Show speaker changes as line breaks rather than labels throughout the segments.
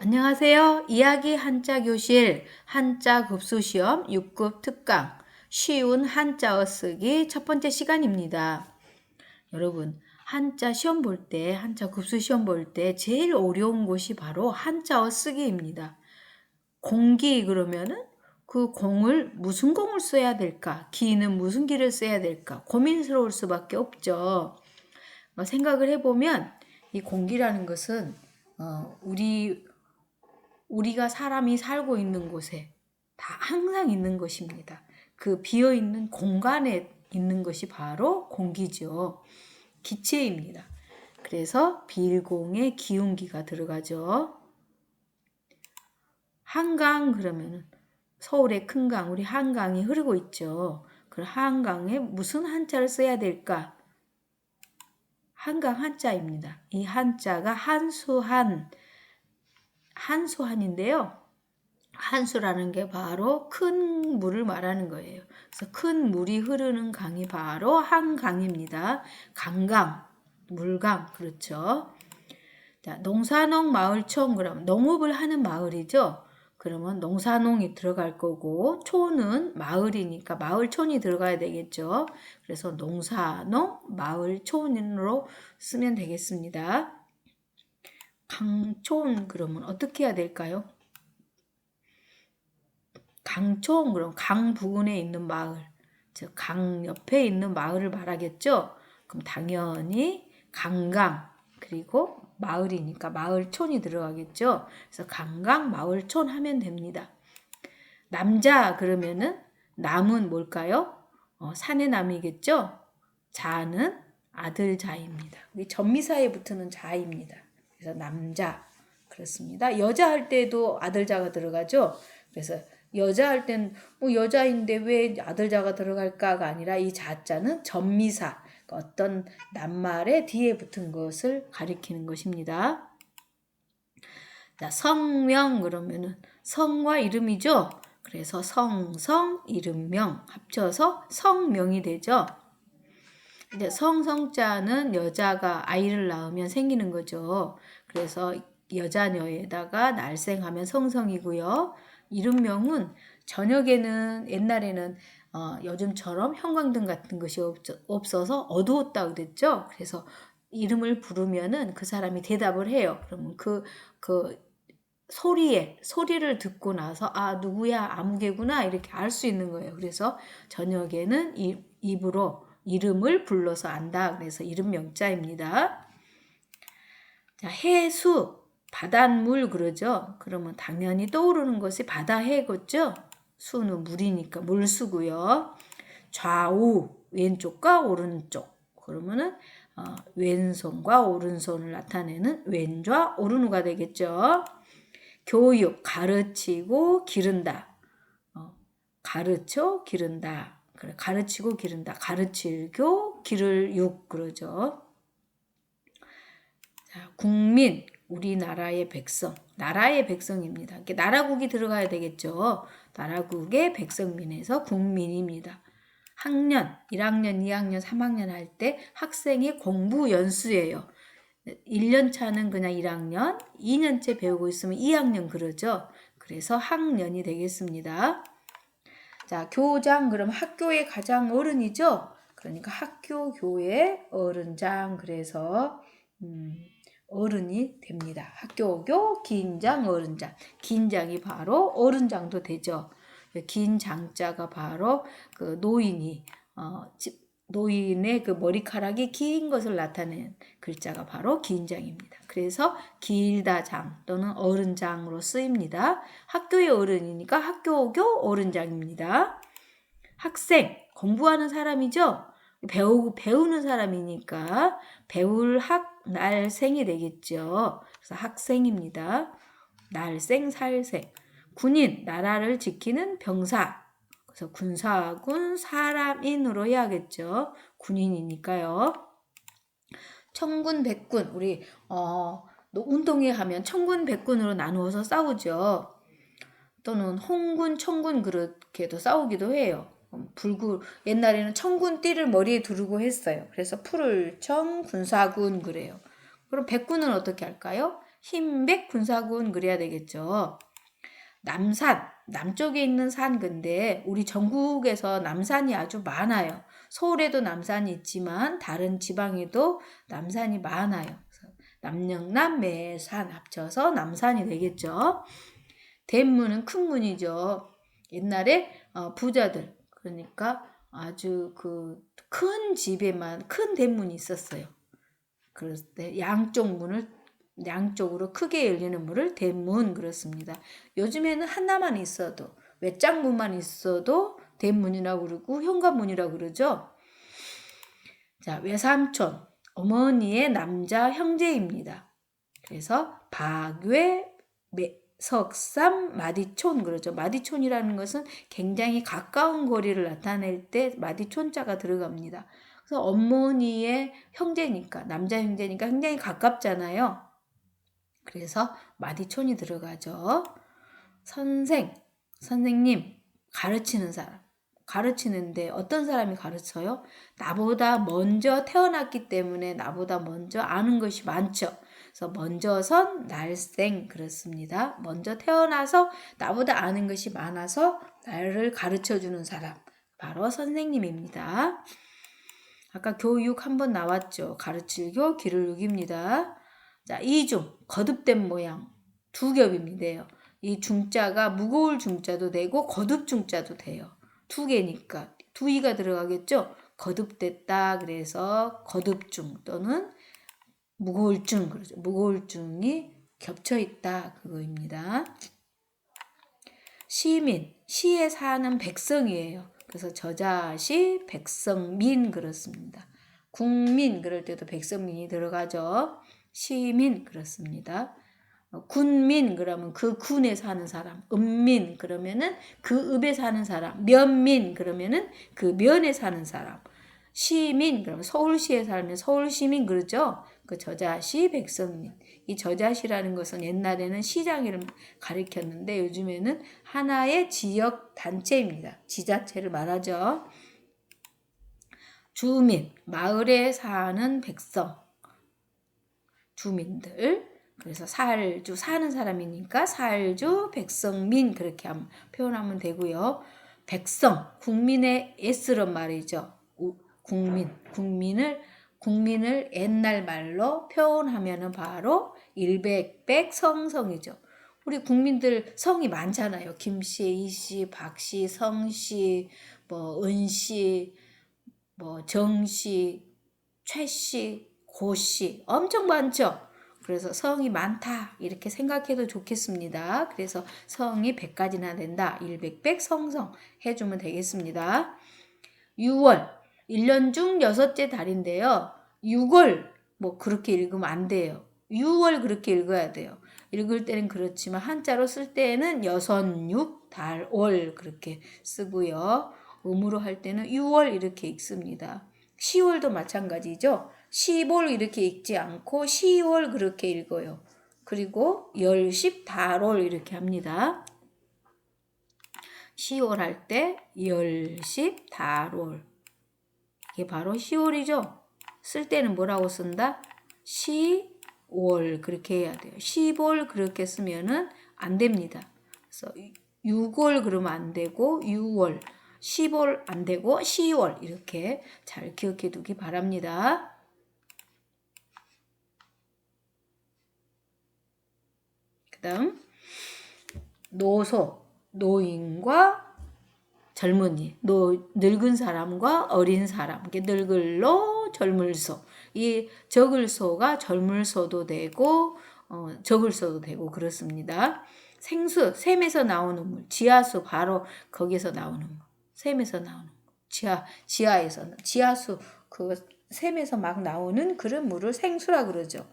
안녕하세요. 이야기 한자 교실 한자 급수시험 6급 특강 쉬운 한자어 쓰기 첫 번째 시간입니다. 여러분, 한자 시험 볼 때, 한자 급수 시험 볼 때 제일 어려운 것이 바로 한자어 쓰기입니다. 공기 그러면은 그 공을 무슨 공을 써야 될까? 기는 무슨 기를 써야 될까? 고민스러울 수밖에 없죠. 생각을 해보면 이 공기라는 것은 우리가 사람이 살고 있는 곳에 다 항상 있는 것입니다. 그 비어있는 공간에 있는 것이 바로 공기죠. 기체입니다. 그래서 빌공에 기운기가 들어가죠. 한강 그러면은 서울의 큰 강, 우리 한강이 흐르고 있죠. 그 한강에 무슨 한자를 써야 될까? 한강 한자입니다. 이 한자가 한수한인데요. 한수라는 게 바로 큰 물을 말하는 거예요. 그래서 큰 물이 흐르는 강이 바로 한강입니다. 강강, 물강, 그렇죠. 자, 농사농 마을촌, 그러면 농업을 하는 마을이죠. 그러면 농사농이 들어갈 거고, 촌은 마을이니까 마을촌이 들어가야 되겠죠. 그래서 농사농 마을촌으로 쓰면 되겠습니다. 강촌, 그러면 어떻게 해야 될까요? 강촌, 그럼 강 부근에 있는 마을, 즉 강 옆에 있는 마을을 말하겠죠. 그럼 당연히 강강, 그리고 마을이니까 마을촌이 들어가겠죠. 그래서 강강 마을촌 하면 됩니다. 남자 그러면은 남은 뭘까요? 산의 남이겠죠. 자는 아들 자입니다. 전미사에 붙는 자입니다. 그래서 남자 그렇습니다. 여자 할 때도 아들 자가 들어가죠. 그래서 여자 할 땐 뭐 여자인데 왜 아들자가 들어갈까가 아니라 이 자자는 전미사, 어떤 낱말의 뒤에 붙은 것을 가리키는 것입니다. 자, 성명 그러면은 성과 이름이죠. 그래서 성성 이름명 합쳐서 성명이 되죠. 이제 성성자는 여자가 아이를 낳으면 생기는 거죠. 그래서 여자녀에다가 날생하면 성성이고요. 이름명은 저녁에는 옛날에는 요즘처럼 형광등 같은 것이 없어서 어두웠다 그랬죠. 그래서 이름을 부르면은 그 사람이 대답을 해요. 그러면 그 소리를 듣고 나서 누구야 아무개구나 이렇게 알 수 있는 거예요. 그래서 저녁에는 입으로 이름을 불러서 안다. 그래서 이름 명자입니다. 자, 해수 바닷물 그러죠. 그러면 당연히 떠오르는 것이 바다해겠죠. 수는 물이니까 물수고요. 좌우 왼쪽과 오른쪽 그러면은 왼손과 오른손을 나타내는 왼좌 오른우가 되겠죠. 교육 가르치고 기른다. 가르쳐 기른다. 그래, 가르치고 기른다. 가르칠교 기를 육 그러죠. 자, 국민 우리나라의 백성, 나라의 백성입니다. 나라국이 들어가야 되겠죠. 나라국의 백성민에서 국민입니다. 학년, 1학년, 2학년, 3학년 할 때 학생의 공부 연수예요. 1년 차는 그냥 1학년, 2년째 배우고 있으면 2학년 그러죠. 그래서 학년이 되겠습니다. 자, 교장 그럼 학교의 가장 어른이죠. 그러니까 학교 교회 어른장 그래서 어른이 됩니다. 학교교 긴장 어른장. 긴장이 바로 어른장도 되죠. 긴 장자가 바로 그 노인의 그 머리카락이 긴 것을 나타내는 글자가 바로 긴장입니다. 그래서 길다장 또는 어른장으로 쓰입니다. 학교의 어른이니까 학교교 어른장입니다. 학생, 공부하는 사람이죠. 배우는 사람이니까 배울 날생이 되겠죠. 그래서 학생입니다. 날생, 살생. 군인, 나라를 지키는 병사. 그래서 군사군, 사람인으로 해야겠죠. 군인이니까요. 청군, 백군. 우리 운동회 하면 청군, 백군으로 나누어서 싸우죠. 또는 홍군, 청군 그렇게도 싸우기도 해요. 옛날에는 청군 띠를 머리에 두르고 했어요. 그래서 풀을 청, 군사군 그래요. 그럼 백군은 어떻게 할까요? 흰백 군사군 그래야 되겠죠. 남산, 남쪽에 있는 산 근데 우리 전국에서 남산이 아주 많아요. 서울에도 남산이 있지만 다른 지방에도 남산이 많아요. 남영남, 매산 합쳐서 남산이 되겠죠. 대문은 큰 문이죠. 옛날에 부자들, 그러니까 아주 그 큰 집에만 큰 대문이 있었어요. 그럴 때 양쪽으로 크게 열리는 문을 대문 그렇습니다. 요즘에는 하나만 있어도 외장문만 있어도 대문이라고 그러고 현관문이라고 그러죠. 자, 외삼촌 어머니의 남자 형제입니다. 그래서 박외 석삼 마디촌 그러죠. 마디촌이라는 것은 굉장히 가까운 거리를 나타낼 때 마디촌자가 들어갑니다. 그래서 어머니의 형제니까 남자 형제니까 굉장히 가깝잖아요. 그래서 마디촌이 들어가죠. 선생님, 가르치는 사람. 가르치는데 어떤 사람이 가르쳐요? 나보다 먼저 태어났기 때문에 나보다 먼저 아는 것이 많죠. 그래서 먼저선 날생 그렇습니다. 먼저 태어나서 나보다 아는 것이 많아서 나를 가르쳐주는 사람. 바로 선생님입니다. 아까 교육 한번 나왔죠. 가르칠 교, 기를육입니다. 자, 이중, 거듭된 모양. 두 겹입니다. 이 중자가 무거울 중자도 되고 거듭 중자도 돼요. 두 개니까 두 이가 들어가겠죠. 거듭됐다 그래서 거듭중 또는 무거울 중 그러죠. 무거울 중이 겹쳐 있다 그거입니다. 시민, 시에 사는 백성이에요. 그래서 저자시 백성민 그렇습니다. 국민 그럴 때도 백성민이 들어가죠. 시민 그렇습니다. 군민 그러면 그 군에 사는 사람, 읍민 그러면은 그 읍에 사는 사람, 면민 그러면은 그 면에 사는 사람, 시민 그러면 서울시에 살면 서울시민 그러죠. 그 저자시 백성민. 이 저자시라는 것은 옛날에는 시장을 가리켰는데 요즘에는 하나의 지역 단체입니다. 지자체를 말하죠. 주민, 마을에 사는 백성, 주민들. 그래서 살주 사는 사람이니까 살주 백성민 그렇게 표현하면 되고요. 백성 국민의 S란 말이죠. 국민을 옛날 말로 표현하면은 바로 일백백 성성이죠. 우리 국민들 성이 많잖아요. 김씨, 이씨, 박씨, 성씨, 은씨, 정씨, 최씨, 고씨 엄청 많죠. 그래서 성이 많다 이렇게 생각해도 좋겠습니다. 그래서 성이 100가지나 된다. 일백백 성성 해주면 되겠습니다. 6월 1년 중 6째 달인데요. 6월 그렇게 읽으면 안 돼요. 6월 그렇게 읽어야 돼요. 읽을 때는 그렇지만 한자로 쓸 때는 여선, 6, 달, 월 그렇게 쓰고요. 음으로 할 때는 6월 이렇게 읽습니다. 10월도 마찬가지죠. 10월 이렇게 읽지 않고 10월 그렇게 읽어요. 그리고 열, 10, 달월 이렇게 합니다. 10월 할 때 열, 10, 달월 이게 바로 10월이죠. 쓸 때는 뭐라고 쓴다? 10월 그렇게 해야 돼요. 10월 그렇게 쓰면은 안 됩니다. 그래서 6월 그러면 안 되고 6월 10월 안 되고 10월 이렇게 잘 기억해 두기 바랍니다. 그 다음 노인과 젊은이, 늙은 사람과 어린 사람, 늙을로 젊을소. 이 적을소가 젊을소도 되고 적을소도 되고 그렇습니다. 생수, 샘에서 나오는 물, 지하수 바로 거기서 나오는 물. 샘에서 나오는 물. 지하수 그 샘에서 막 나오는 그런 물을 생수라 그러죠.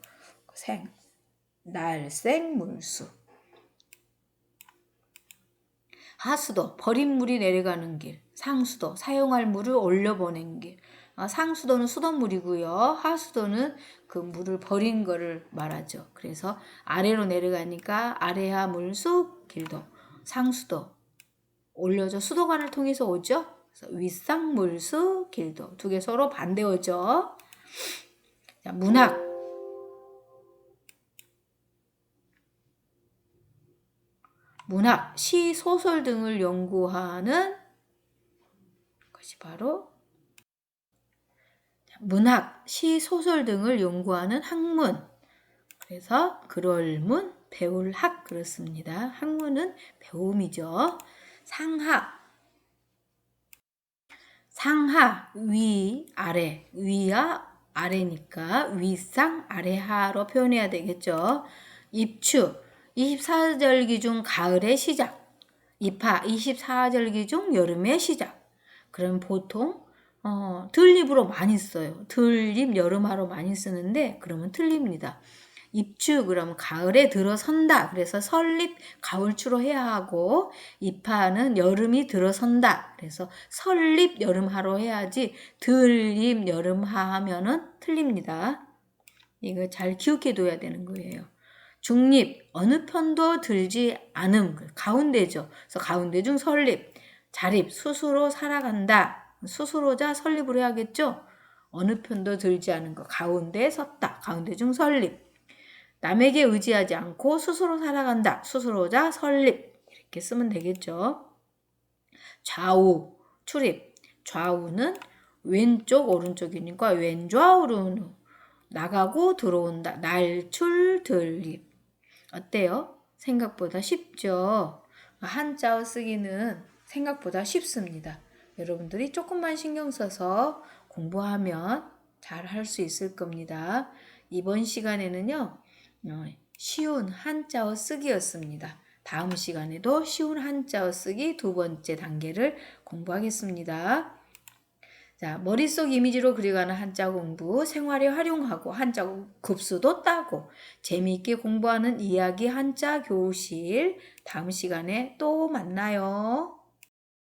날생물수. 하수도, 버린 물이 내려가는 길. 상수도, 사용할 물을 올려보낸 길. 상수도는 수돗물이고요. 하수도는 그 물을 버린 거를 말하죠. 그래서 아래로 내려가니까 아래하 물수 길도. 상수도, 올려져 수도관을 통해서 오죠. 그래서 윗상물수 길도. 두 개 서로 반대어죠. 자, 문학. 문학, 시, 소설 등을 연구하는 것이 바로 문학, 시, 소설 등을 연구하는 학문. 그래서 그럴문, 배울학 그렇습니다. 학문은 배움이죠. 상하, 위, 아래. 위와 아래니까 윗상, 아래하로 표현해야 되겠죠. 입추, 24절기 중 가을의 시작. 입하, 24절기 중 여름의 시작. 그럼 보통 들립으로 많이 써요. 들립, 여름하로 많이 쓰는데 그러면 틀립니다. 입추 그러면 가을에 들어선다. 그래서 설립 가을추로 해야 하고 입하는 여름이 들어선다. 그래서 설립 여름하로 해야지 들립 여름하 하면은 틀립니다. 이거 잘 기억해 둬야 되는 거예요. 중립 어느 편도 들지 않음 가운데죠. 그래서 가운데 중 설립 자립 스스로 살아간다. 스스로자 설립을 해야겠죠. 어느 편도 들지 않은 거 가운데에 섰다. 가운데 중 설립 남에게 의지하지 않고 스스로 살아간다. 스스로자 설립. 이렇게 쓰면 되겠죠. 좌우, 출입. 좌우는 왼쪽, 오른쪽이니까 왼좌우로 나가고 들어온다. 날출, 들립. 어때요? 생각보다 쉽죠? 한자어 쓰기는 생각보다 쉽습니다. 여러분들이 조금만 신경 써서 공부하면 잘 할 수 있을 겁니다. 이번 시간에는요. 쉬운 한자어 쓰기였습니다. 다음 시간에도 쉬운 한자어 쓰기 두 번째 단계를 공부하겠습니다. 자, 머릿속 이미지로 그려가는 한자 공부, 생활에 활용하고 한자 급수도 따고 재미있게 공부하는 이야기 한자 교실 다음 시간에 또 만나요.